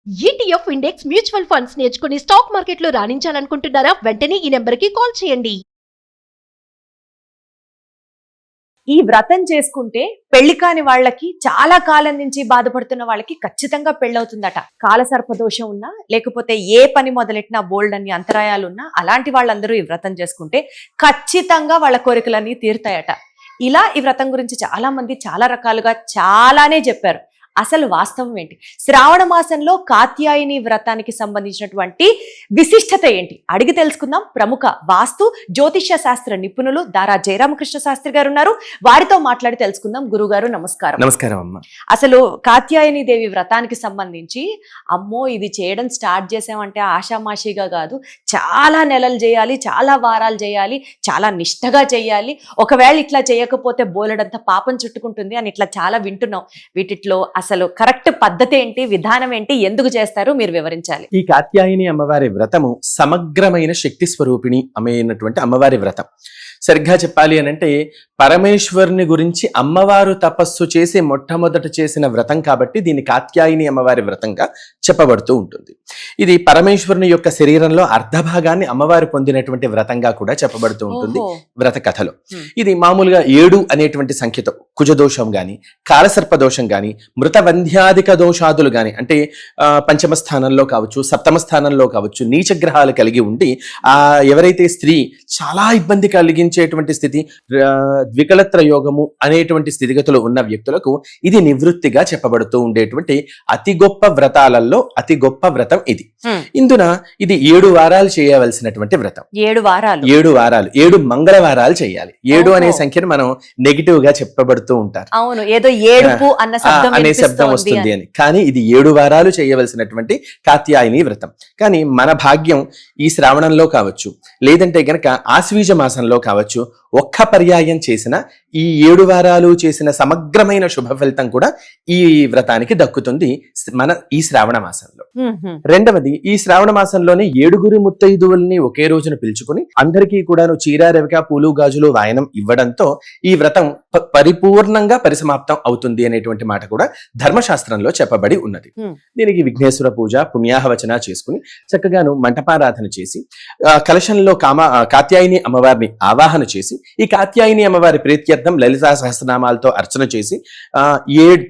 ETF index mutual funds నేర్చుకుని stock మార్కెట్లో రాణించాలనుకుంటున్నారా? వెంటనే ఈ నెంబర్కి కాల్ చేయండి. ఈ వ్రతం చేసుకుంటే పెళ్లి కాని వాళ్ళకి, చాలా కాలం నుంచి బాధపడుతున్న వాళ్ళకి ఖచ్చితంగా పెళ్ళవుతుందట. కాలసర్పదోషం ఉన్నా, లేకపోతే ఏ పని మొదలెట్టినా బోల్డ్ అని అంతరాయాలున్నా, అలాంటి వాళ్ళందరూ ఈ వ్రతం చేసుకుంటే ఖచ్చితంగా వాళ్ళ కోరికలన్నీ తీరుతాయట. ఇలా ఈ వ్రతం గురించి చాలా మంది చాలా రకాలుగా చాలానే చెప్పారు. అసలు వాస్తవం ఏంటి? శ్రావణ మాసంలో కాత్యాయని వ్రతానికి సంబంధించినటువంటి విశిష్టత ఏంటి అడిగి తెలుసుకుందాం. ప్రముఖ వాస్తు జ్యోతిష్య శాస్త్ర నిపుణులు దారా జయరామకృష్ణ శాస్త్రి గారు ఉన్నారు. వారితో మాట్లాడి తెలుసుకుందాం. గురుగారు నమస్కారం. నమస్కారం అమ్మ. అసలు కాత్యాయని దేవి వ్రతానికి సంబంధించి, అమ్మో ఇది చేయడం స్టార్ట్ చేసామంటే ఆషామాషిగా కాదు, చాలా నెలలు చేయాలి, చాలా వారాలు చేయాలి, చాలా నిష్టగా చేయాలి, ఒకవేళ ఇట్లా చేయకపోతే బోలెడంత పాపం చుట్టుకుంటుంది అని ఇట్లా చాలా వింటున్నాం. వీటిలో అసలు కరెక్ట్ పద్ధతి ఏంటి, విధానం ఏంటి, ఎందుకు చేస్తారు మీరు వివరించాలి. ఈ కాత్యాయని అమ్మవారి వ్రతము సమగ్రమైన శక్తి స్వరూపిణి అయినటువంటి అమ్మవారి వ్రతం. సరిగ్గా చెప్పాలి అని అంటే పరమేశ్వరుని గురించి అమ్మవారు తపస్సు చేసి మొట్టమొదట చేసిన వ్రతం కాబట్టి దీన్ని కాత్యాయని అమ్మవారి వ్రతంగా చెప్పబడుతూ ఉంటుంది. ఇది పరమేశ్వరుని యొక్క శరీరంలో అర్ధభాగాన్ని అమ్మవారు పొందినటువంటి వ్రతంగా కూడా చెప్పబడుతూ ఉంటుంది వ్రత కథలో. ఇది మామూలుగా 7 అనేటువంటి సంఖ్యతో కుజదోషం గాని, కాలసర్పదోషం గాని, మృతవంధ్యాధిక దోషాదులు గాని, అంటే పంచమ స్థానంలో కావచ్చు, సప్తమ స్థానంలో కావచ్చు, నీచగ్రహాలు కలిగి ఉండి ఎవరైతే స్త్రీ చాలా ఇబ్బంది కలిగించేటువంటి స్థితి, ద్వికలత్ర యోగము అనేటువంటి స్థితిగతులు ఉన్న వ్యక్తులకు ఇది నివృత్తిగా చెప్పబడుతూ ఉండేటువంటి అతి గొప్ప వ్రతాలలో అతి గొప్ప వ్రతం ఇది. ఇందున ఇది 7 వారాలు చేయవలసినటువంటి వ్రతం. 7 వారాలు 7 మంగళవారాలు చేయాలి. 7 అనే సంఖ్యను మనం నెగిటివ్ గా చెప్పబడుతూ ఉంటారు. అవును, ఏదో ఏడుపు అనే శబ్దం వస్తుంది అని. కానీ ఇది 7 వారాలు చేయవలసినటువంటి కాత్యాయని వ్రతం. కానీ మన భాగ్యం ఈ శ్రావణంలో కావచ్చు, లేదంటే గనక ఆశ్వీజ మాసంలో కావచ్చు, ఒక్క పర్యాయం చేసిన ఈ 7 వారాలు చేసిన సమగ్రమైన శుభ ఫలితం కూడా ఈ వ్రతానికి దక్కుతుంది మన ఈ శ్రావణ మాసంలో. రెండవది, ఈ శ్రావణ మాసంలోనే 7 ముత్తైదువుల్ని ఒకే రోజున పిలుచుకుని అందరికీ కూడాను చీర, రవిక, పూలు, గాజులు వాయనం ఇవ్వడంతో ఈ వ్రతం పరిపూర్ణంగా పరిసమాప్తం అవుతుంది అనేటువంటి మాట కూడా ధర్మశాస్త్రంలో చెప్పబడి ఉన్నది. దీనికి విఘ్నేశ్వర పూజ, పుణ్యాహవచన చేసుకుని చక్కగాను మంటపారాధన చేసి కలశంలో కాత్యాయని అమ్మవారిని ఆవాహన చేసి ఈ కాత్యాయని అమ్మవారి ప్రీత్యర్థం లలితా సహస్రనామాలతో అర్చన చేసి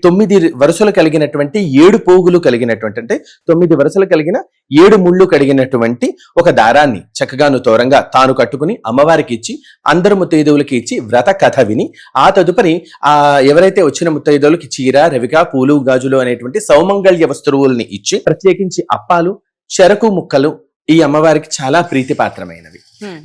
9 వరుసలు కలిగినటువంటి 7 పోగులు కలిగినటువంటి, అంటే 9 వరుసలు కలిగిన 7 ముళ్ళు కలిగినటువంటి ఒక దారాన్ని చక్కగాను తోరంగా తాను కట్టుకుని అమ్మవారికి ఇచ్చి, అందరు ముత్తైదువులకి ఇచ్చి వ్రత కథ విని, ఆ తదుపరి ఎవరైతే వచ్చిన ముత్తైదువులకి చీర, రవిక, పూలు, గాజులు అనేటువంటి సౌమంగళ్య వస్తువుల్ని ఇచ్చి, ప్రత్యేకించి అప్పాలు, చెరకు ముక్కలు ఈ అమ్మవారికి చాలా ప్రీతిపాత్రమైనవి.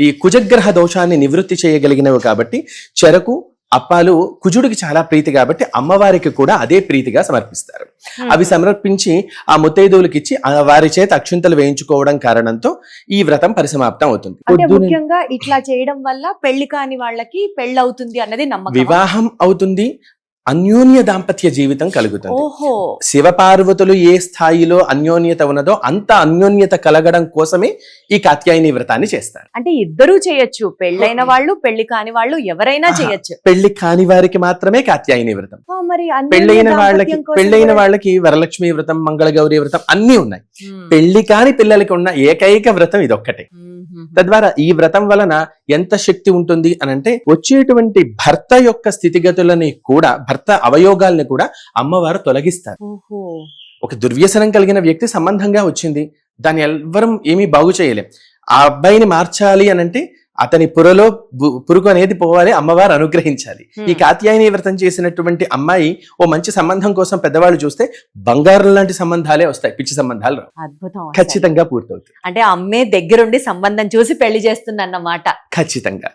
ఈ కుజగ్రహ దోషాన్ని నివృత్తి చేయగలిగినవి కాబట్టి చెరకు, అప్పాలు కుజుడికి చాలా ప్రీతి కాబట్టి అమ్మవారికి కూడా అదే ప్రీతిగా సమర్పిస్తారు. అవి సమర్పించి ఆ ముత్తైదువులకి ఇచ్చి వారి చేత అక్షింతలు వేయించుకోవడం కారణంతో ఈ వ్రతం పరిసమాప్తం అవుతుంది. ముఖ్యంగా ఇట్లా చేయడం వల్ల పెళ్లి కాని వాళ్ళకి పెళ్ళవుతుంది అన్నది నమ్మకం. వివాహం అవుతుంది, అన్యోన్య దాంపత్య జీవితం కలుగుతుంది. శివపార్వతులు ఏ స్థాయిలో అన్యోన్యత ఉన్నదో అంత అన్యోన్యత కలగడం కోసమే ఈ కాత్యాయని వ్రతాన్ని చేస్తారు. అంటే ఇద్దరూ చేయొచ్చు, పెళ్ళైన వాళ్ళు, పెళ్లి కాని వాళ్ళు ఎవరైనా చేయొచ్చు. పెళ్లి కాని వారికి మాత్రమే కాత్యాయని వ్రతం. మరి పెళ్ళైన వాళ్ళకి వరలక్ష్మి వ్రతం, మంగళగౌరి వ్రతం అన్ని ఉన్నాయి. పెళ్లి కాని పిల్లలకి ఉన్న ఏకైక వ్రతం ఇదొక్కటే. తద్వారా ఈ వ్రతం వలన ఎంత శక్తి ఉంటుంది అనంటే, వచ్చేటువంటి భర్త యొక్క స్థితిగతులని కూడా, భర్త అవయోగాల్ని కూడా అమ్మవారు తొలగిస్తారు. ఒక దుర్వ్యసనం కలిగిన వ్యక్తి సంబంధంగా వచ్చింది, దాన్ని ఎవ్వరం ఏమీ బాగు చేయలేం. ఆ అబ్బాయిని మార్చాలి అనంటే అతని పురలో పురుగు అనేది పోవాలి, అమ్మవారు అనుగ్రహించాలి. ఈ కాత్యాయని వ్రతం చేసినటువంటి అమ్మాయి ఓ మంచి సంబంధం కోసం పెద్దవాళ్ళు చూస్తే బంగారం లాంటి సంబంధాలే వస్తాయి, పిచ్చి సంబంధాలు రావు. అద్భుతం, ఖచ్చితంగా పూర్తవుతుంది. అంటే అమ్మే దగ్గరుండి సంబంధం చూసి పెళ్లి చేస్తుందన్నమాట. ఖచ్చితంగా.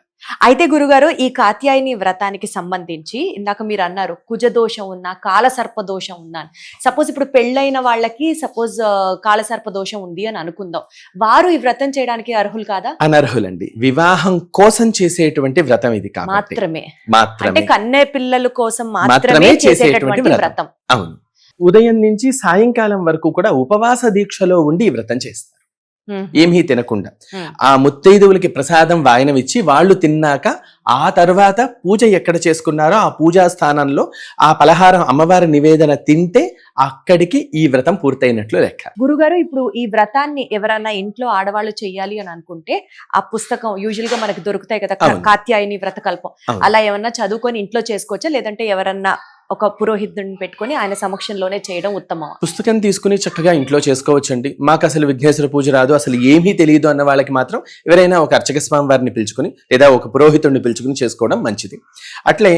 అయితే గురుగారు, ఈ కాత్యాయని వ్రతానికి సంబంధించి ఇందాక మీరు అన్నారు కుజదోషం ఉన్నా, కాలసర్పదోషం ఉన్నా. సపోజ్ ఇప్పుడు పెళ్ళైన వాళ్ళకి సపోజ్ కాలసర్పదోషం ఉంది అని అనుకుందాం, వారు ఈ వ్రతం చేయడానికి అర్హులు కాదా? అనర్హులండి. వివాహం కోసం చేసేటువంటి వ్రతం ఇది మాత్రమే. అంటే కన్నే పిల్లల కోసం మాత్రమే చేసేటటువంటి వ్రతం. అవును. ఉదయం నుంచి సాయంకాలం వరకు కూడా ఉపవాస దీక్షలో ఉండి ఈ వ్రతం చేస్తారు. ఏమీ తినకుండా Hmm. ఆ ముత్తైదువులకి ప్రసాదం వాయనమిచ్చి వాళ్ళు తిన్నాక ఆ తర్వాత పూజ ఎక్కడ చేసుకున్నారో ఆ పూజా స్థానంలో ఆ పలహారం అమ్మవారి నివేదన తింటే అక్కడికి ఈ వ్రతం పూర్తయినట్లు లెక్క. గురుగారు, ఇప్పుడు ఈ వ్రతాన్ని ఎవరైనా ఇంట్లో ఆడవాళ్ళు చెయ్యాలి అని అనుకుంటే ఆ పుస్తకం యూజువల్ గా మనకి దొరుకుతాయి కదా, అవును. కాత్యాయని వ్రతకల్పం, అవును. అలా ఏమన్నా చదువుకొని ఇంట్లో చేసుకోవచ్చా, లేదంటే ఎవరన్నా ఒక పురోహితుడిని పెట్టుకొని ఆయన సమక్షంలోనే చేయడం ఉత్తమం? పుస్తకం తీసుకుని చక్కగా ఇంట్లో చేసుకోవచ్చండి. మాకు అసలు విఘ్నేశ్వర పూజ రాదు, అసలు ఏమీ తెలియదు అన్న వాళ్ళకి మాత్రం ఎవరైనా ఒక అర్చక స్వామి వారిని పిలుచుకుని లేదా ఒక పురోహితుడిని పిలుచుకుని చేసుకోవడం మంచిది. అట్లే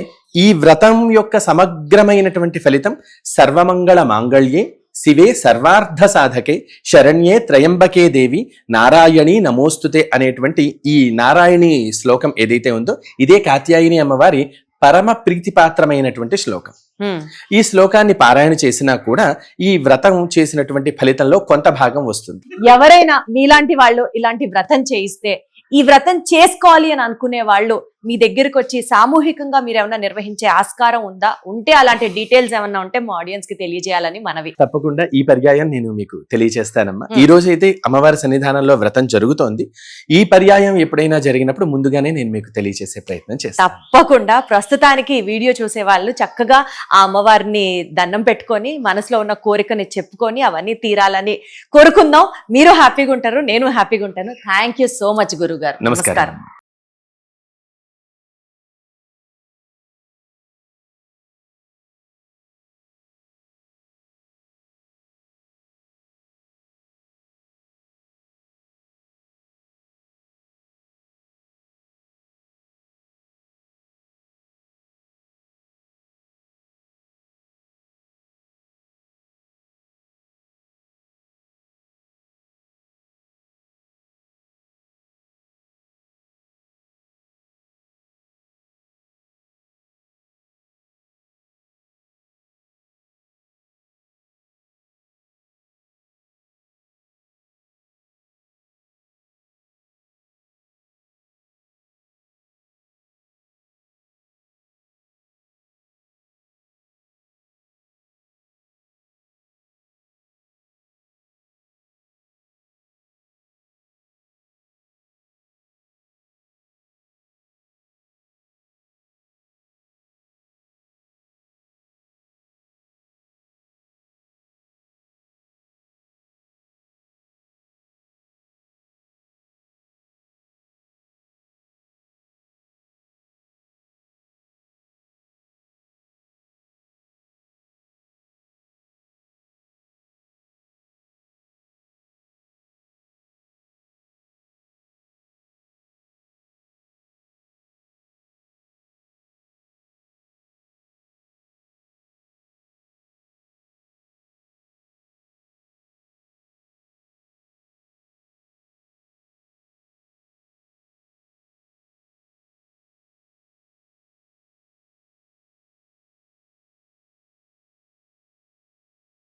ఈ వ్రతం యొక్క సమగ్రమైనటువంటి ఫలితం సర్వమంగళ మాంగళ్యే శివే సర్వార్థ సాధకే శరణ్యే త్రయంబకే దేవి నారాయణి నమోస్తుతే అనేటువంటి ఈ నారాయణి శ్లోకం ఏదైతే ఉందో ఇదే కాత్యాయని అమ్మవారి పరమ ప్రీతిపాత్రమైనటువంటి శ్లోకం. ఈ శ్లోకాన్ని పారాయణ చేసినా కూడా ఈ వ్రతం చేసినటువంటి ఫలితంలో కొంత భాగం వస్తుంది. ఎవరైనా మీలాంటి వాళ్ళు ఇలాంటి వ్రతం చేయిస్తే, ఈ వ్రతం చేసుకోవాలి అని అనుకునే వాళ్ళు మీ దగ్గరకు వచ్చి సామూహికంగా మీరు ఏమైనా నిర్వహించే ఆస్కారం ఉందా? ఉంటే అలాంటి డీటెయిల్స్ ఏమన్నా ఉంటే మా ఆడియన్స్ కి తెలియజేయాలని మనవి. తప్పకుండా ఈ పర్యాయం నేను మీకు తెలియజేస్తానమ్మా. ఈ రోజు అయితే అమ్మవారి సన్నిధానంలో వ్రతం జరుగుతోంది. ఈ పర్యాయం ఎప్పుడైనా జరిగినప్పుడు ముందుగానే నేను మీకు తెలియజేసే ప్రయత్నం చేస్తాను. తప్పకుండా. ప్రస్తుతానికి ఈ వీడియో చూసే వాళ్ళు చక్కగా ఆ అమ్మవారిని దండం పెట్టుకొని మనసులో ఉన్న కోరికని చెప్పుకొని అవన్నీ తీరాలని కోరుకుందాం. మీరు హ్యాపీగా ఉంటారు, నేను హ్యాపీగా ఉంటాను. థ్యాంక్ యూ సో మచ్ గురుగారు. నమస్కారం.